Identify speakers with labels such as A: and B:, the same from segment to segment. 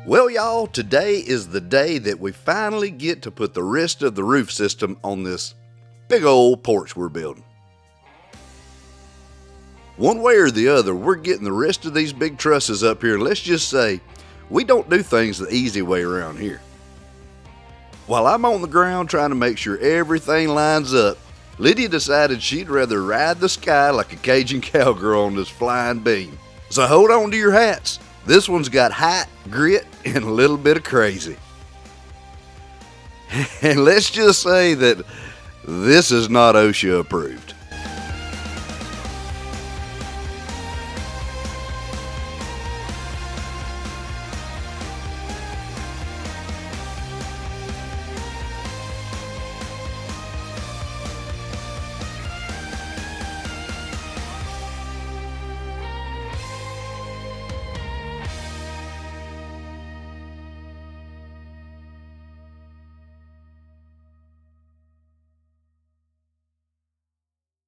A: Well, y'all, today is the day that we finally get to put the rest of the roof system on this big old porch we're building. One way or the other, we're getting the rest of these big trusses up here. Let's just say, we don't do things the easy way around here. While I'm on the ground trying to make sure everything lines up, Lydia decided she'd rather ride the sky like a Cajun cowgirl on this flying beam. So hold on to your hats. This one's got height, grit, and a little bit of crazy. And let's just say that this is not OSHA approved.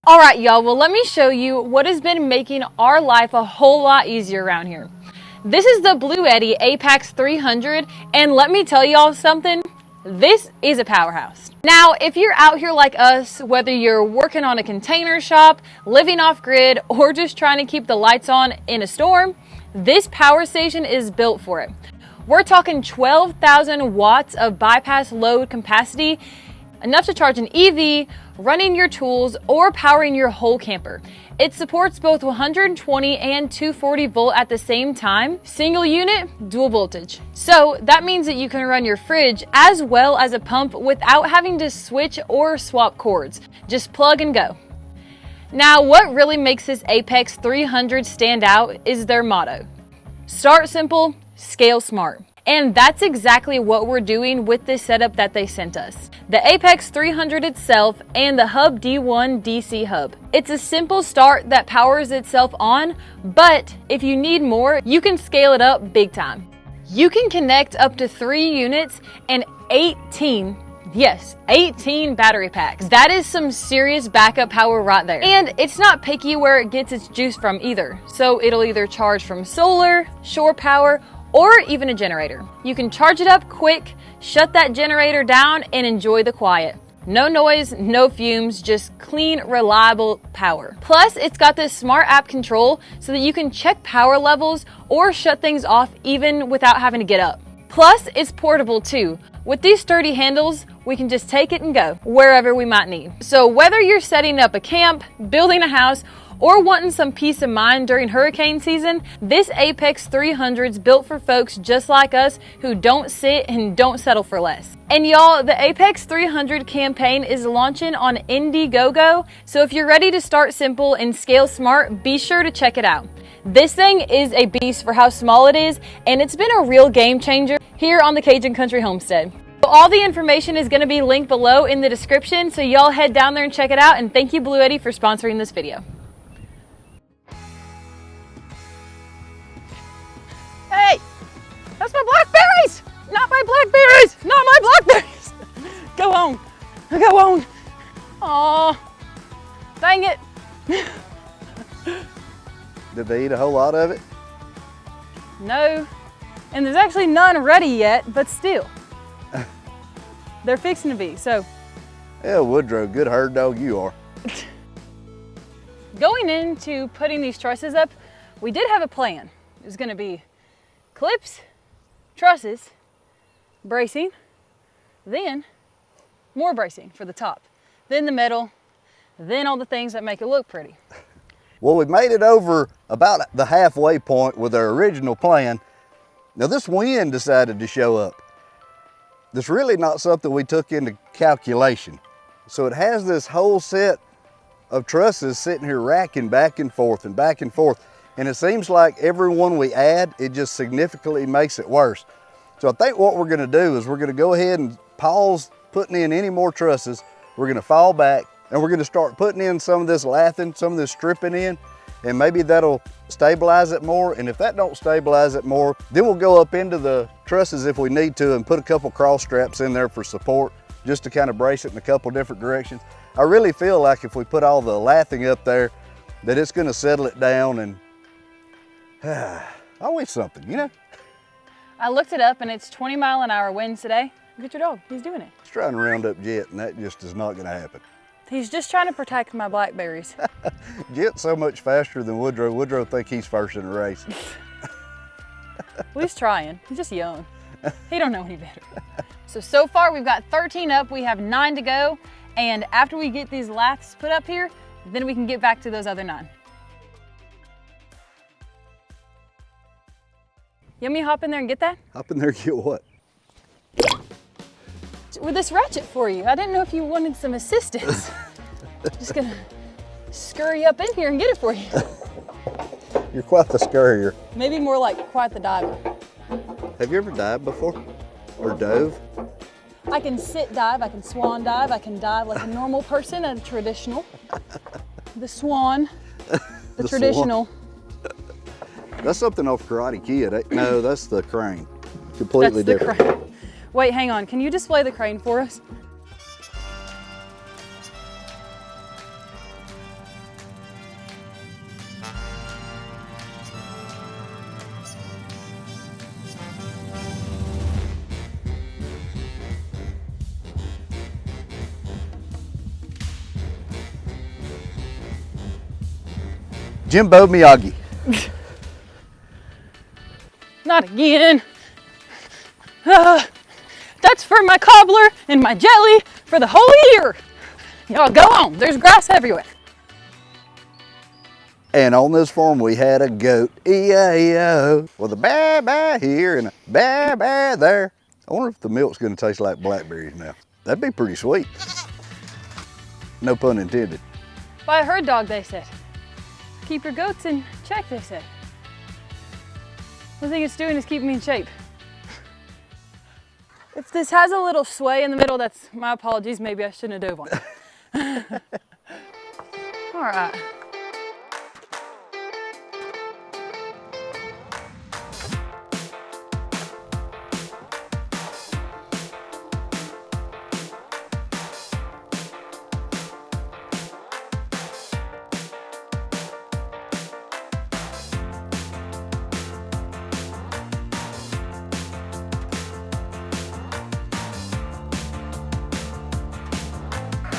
B: All right, y'all, well, let me show you what has been making our life a whole lot easier around here. This is the Bluetti Apex 300, and let me tell y'all something, this is a powerhouse. Now, if you're out here like us, whether you're working on a container shop, living off grid, or just trying to keep the lights on in a storm, this power station is built for it. We're talking 12,000 watts of bypass load capacity, enough to charge an EV, running your tools, or powering your whole camper. It supports both 120 and 240 volt at the same time, single unit, dual voltage. So that means that you can run your fridge as well as a pump without having to switch or swap cords. Just plug and go. Now, what really makes this Apex 300 stand out is their motto: start simple, scale smart. And that's exactly what we're doing with this setup that they sent us. The Apex 300 itself and the Hub D1 DC hub. It's a simple start that powers itself on, but if you need more, you can scale it up big time. You can connect up to 3 units and 18 battery packs. That is some serious backup power right there. And it's not picky where it gets its juice from either. So it'll either charge from solar, shore power, or even a generator. You can charge it up quick, shut that generator down, and enjoy the quiet. No noise, no fumes, just clean, reliable power. Plus, it's got this smart app control so that you can check power levels or shut things off even without having to get up. Plus, it's portable too. With these sturdy handles, we can just take it and go wherever we might need. So whether you're setting up a camp, building a house, or wanting some peace of mind during hurricane season, this Apex 300 is built for folks just like us who don't sit and don't settle for less. And y'all, the Apex 300 campaign is launching on Indiegogo, so if you're ready to start simple and scale smart, be sure to check it out. This thing is a beast for how small it is, and it's been a real game changer here on the Cajun Country Homestead. All the information is going to be linked below in the description, so y'all head down there and check it out, and thank you Bluetti for sponsoring this video. Hey, that's my blackberries! Not my blackberries! Not my blackberries! Go on, go on. Aw, dang it.
A: Did they eat a whole lot of it?
B: No, and there's actually none ready yet, but still. They're fixing to be, so.
A: Yeah, Woodrow, good herd dog you are.
B: Going into putting these trusses up, we did have a plan. It was gonna be clips, trusses, bracing, then more bracing for the top, then the metal, then all the things that make it look pretty.
A: Well, we made it over about the halfway point with our original plan. Now this wind decided to show up. That's really not something we took into calculation. So it has this whole set of trusses sitting here racking back and forth and back and forth. And it seems like every one we add, it just significantly makes it worse. So I think what we're gonna do is we're gonna go ahead and pause putting in any more trusses. We're gonna fall back and we're gonna start putting in some of this lathing, some of this stripping in, and maybe that'll stabilize it more. And if that don't stabilize it more, then we'll go up into the trusses if we need to and put a couple cross straps in there for support, just to kind of brace it in a couple different directions. I really feel like if we put all the lathing up there, that it's gonna settle it down and always something, you know?
B: I looked it up and it's 20-mile-an-hour winds today. Look at your dog, he's doing it.
A: He's trying to round up Jet, and that just is not gonna happen.
B: He's just trying to protect my blackberries.
A: Jet's so much faster than Woodrow. Woodrow think he's first in the race.
B: Well, he's trying, he's just young. He don't know any better. So far we've got 13 up, we have 9 to go. And after we get these laths put up here, then we can get back to those other 9. You want me to hop in there and get that?
A: Hop in there and get what?
B: With this ratchet for you. I didn't know if you wanted some assistance. Just gonna scurry up in here and get it for you.
A: You're quite the scurrier.
B: Maybe more like quite the diver.
A: Have you ever dived before? Or dove?
B: I can sit dive, I can swan dive, I can dive like a normal person, a traditional. The swan, the traditional.
A: Swan. That's something off Karate Kid. No, that's the crane. Completely
B: That's the
A: different.
B: crane. Wait, hang on. Can you display the crane for us?
A: Jimbo Miyagi.
B: Not again. That's for my cobbler and my jelly for the whole year. Y'all go on, there's grass everywhere.
A: And on this farm we had a goat, E-I-E-I-O, with a ba-ba here and a ba-ba there. I wonder if the milk's gonna taste like blackberries now. That'd be pretty sweet. No pun intended.
B: By a herd dog, they said. Keep your goats in check, they said. One thing it's doing is keeping me in shape. If this has a little sway in the middle, that's my apologies. Maybe I shouldn't have dove on it. All right.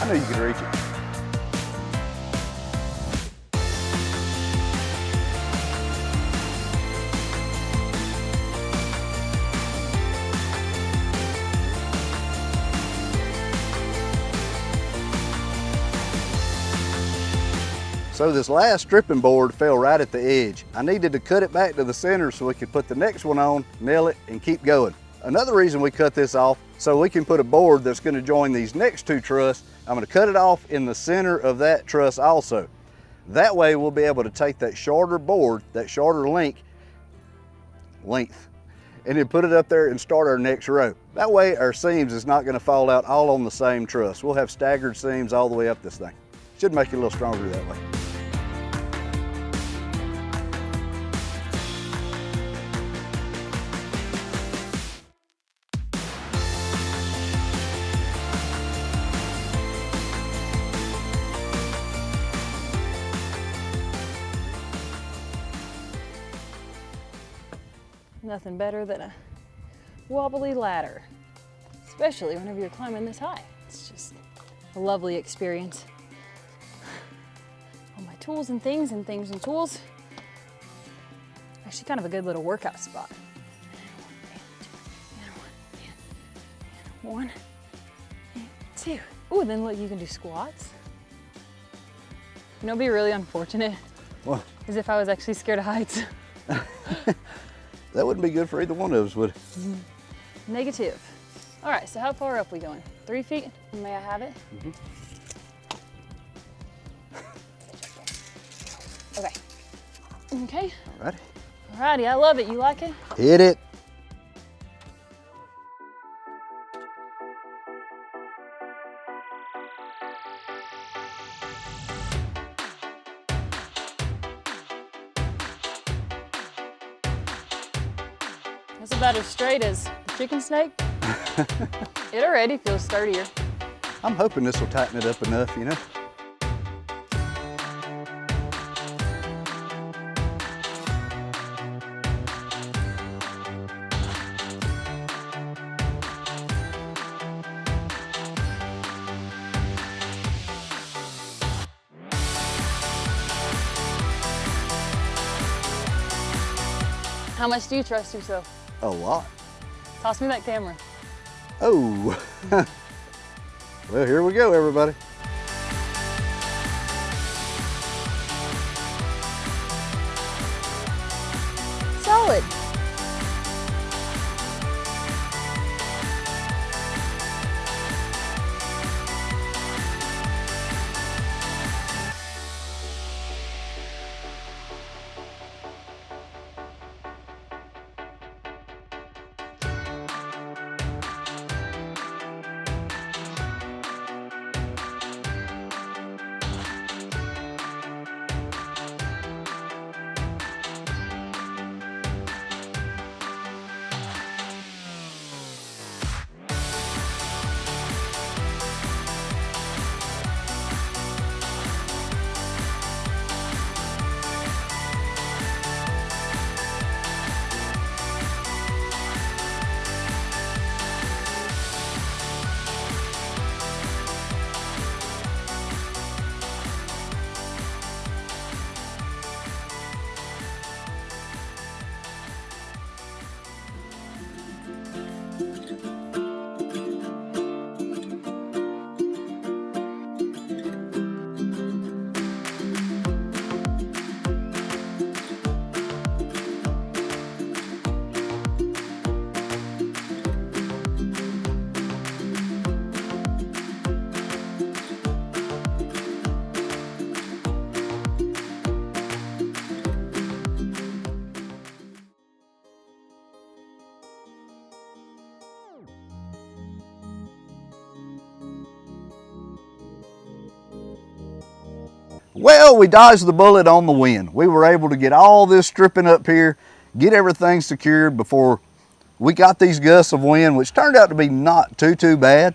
A: I knew you could reach it. So this last stripping board fell right at the edge. I needed to cut it back to the center so we could put the next one on, nail it, and keep going. Another reason we cut this off, so we can put a board that's gonna join these next 2 trusses. I'm gonna cut it off in the center of that truss also. That way we'll be able to take that shorter board, that shorter length, and then put it up there and start our next row. That way our seams is not gonna fall out all on the same truss. We'll have staggered seams all the way up this thing. Should make it a little stronger that way.
B: Nothing better than a wobbly ladder, especially whenever you're climbing this high. It's just a lovely experience. All my tools and things and tools. Actually kind of a good little workout spot. And 1, and 2. Ooh, then look, you can do squats. You know, it'd be really unfortunate.
A: What?
B: Is if I was actually scared of heights.
A: That wouldn't be good for either one of us, would it?
B: Negative. All right, so how far up we going? 3 feet? May I have it? Okay. Okay.
A: All righty.
B: All righty, I love it. You like it?
A: Hit it.
B: That's about as straight as the chicken snake. It already feels sturdier.
A: I'm hoping this will tighten it up enough, you know?
B: How much do you trust yourself?
A: A lot.
B: Toss me that camera.
A: Oh. Well, here we go, everybody.
B: Solid.
A: Well, we dodged the bullet on the wind. We were able to get all this stripping up here, get everything secured before we got these gusts of wind, which turned out to be not too bad.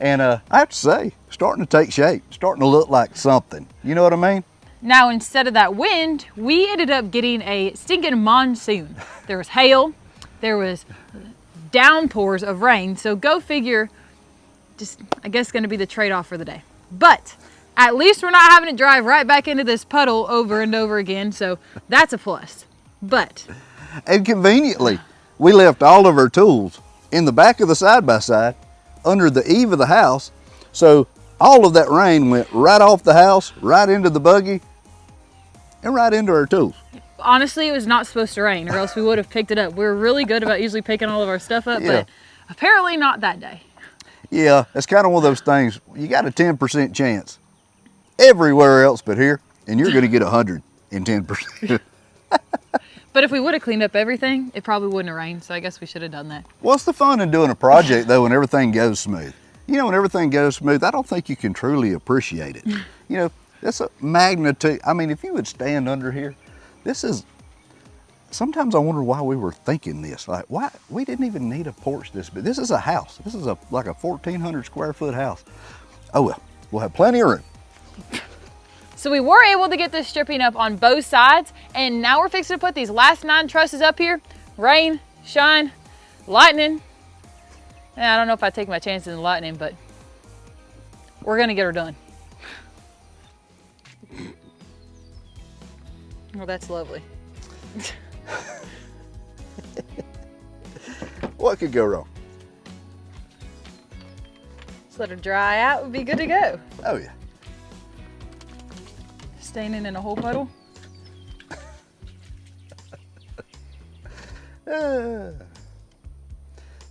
A: And I have to say, starting to take shape, starting to look like something. You know what I mean?
B: Now, instead of that wind, we ended up getting a stinking monsoon. There was hail, there was downpours of rain. So go figure, just I guess gonna be the trade-off for the day. But at least we're not having to drive right back into this puddle over and over again. So that's a plus. But.
A: And conveniently, we left all of our tools in the back of the side-by-side under the eave of the house. So all of that rain went right off the house, right into the buggy, and right into our tools.
B: Honestly, it was not supposed to rain, or else we would have picked it up. We're really good about usually picking all of our stuff up, but apparently not that day.
A: Yeah, it's kind of one of those things. You got a 10% chance everywhere else but here, and you're going to get 110%.
B: But if we would have cleaned up everything, it probably wouldn't have rained, so I guess we should have done that.
A: What's the fun in doing a project, though, when everything goes smooth? You know, when everything goes smooth, I don't think you can truly appreciate it. You know, that's a magnitude. I mean, if you would stand under here, this is, sometimes I wonder why we were thinking this. Like, why? We didn't even need a porch this big. This is a house. This is like a 1,400 square foot house. Oh, well, we'll have plenty of room.
B: So we were able to get this stripping up on both sides, and now we're fixing to put these last 9 trusses up here. Rain, shine, lightning. I don't know if I take my chances in lightning, but we're gonna get her done. Oh, that's lovely.
A: What could go wrong?
B: Just let her dry out, we'll be good to go.
A: Oh, yeah.
B: Standing in a whole puddle.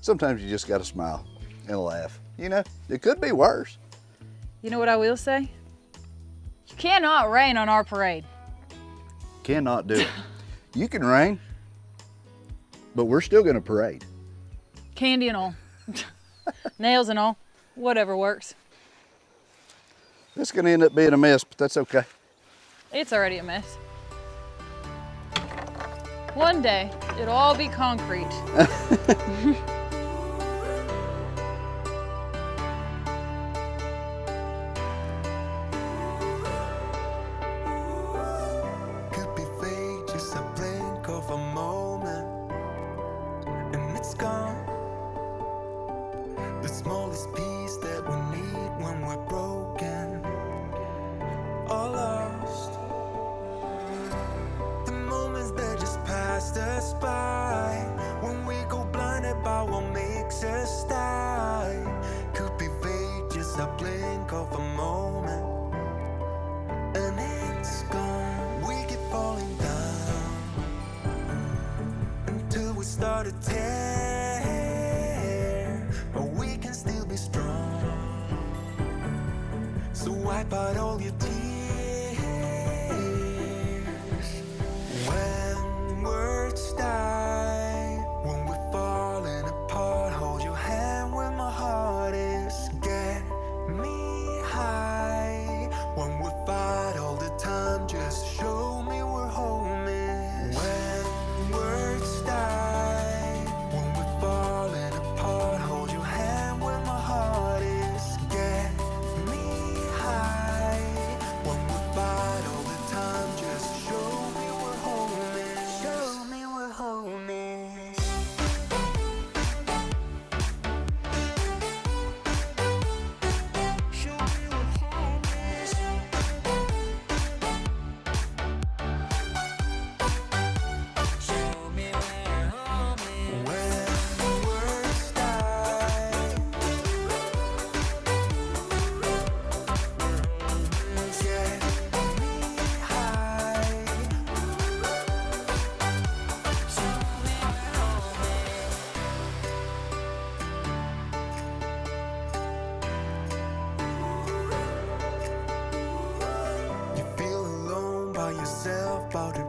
A: Sometimes you just got to smile and laugh. You know, it could be worse.
B: You know what I will say? You cannot rain on our parade.
A: Cannot do it. You can rain, but we're still going to parade.
B: Candy and all. Nails and all. Whatever works.
A: This is going to end up being a mess, but that's okay.
B: It's already a mess. One day, it'll all be concrete.
C: Could be fake, just a blink of a moment, and it's gone. The smallest piece that we need when we're broken or lost. The moments that just pass passed us by. When we go blinded by what makes us die. Could be fate, just a blink of a moment, and it's gone. We keep falling down until we start to tear, but we can still be strong. So wipe out all your tears. When words die, when we're falling apart, hold your hand when my heart is. Get me high. When we fight all the time, just show me we're home is. When words die, when we're falling apart, hold your hand when my heart is. Get me high. When we fight all the time, just show me we're home is. Show me we're home is. Show me we're home is. Show me where home is. When words die, get me high. Show me where home is. You feel alone by yourself, about to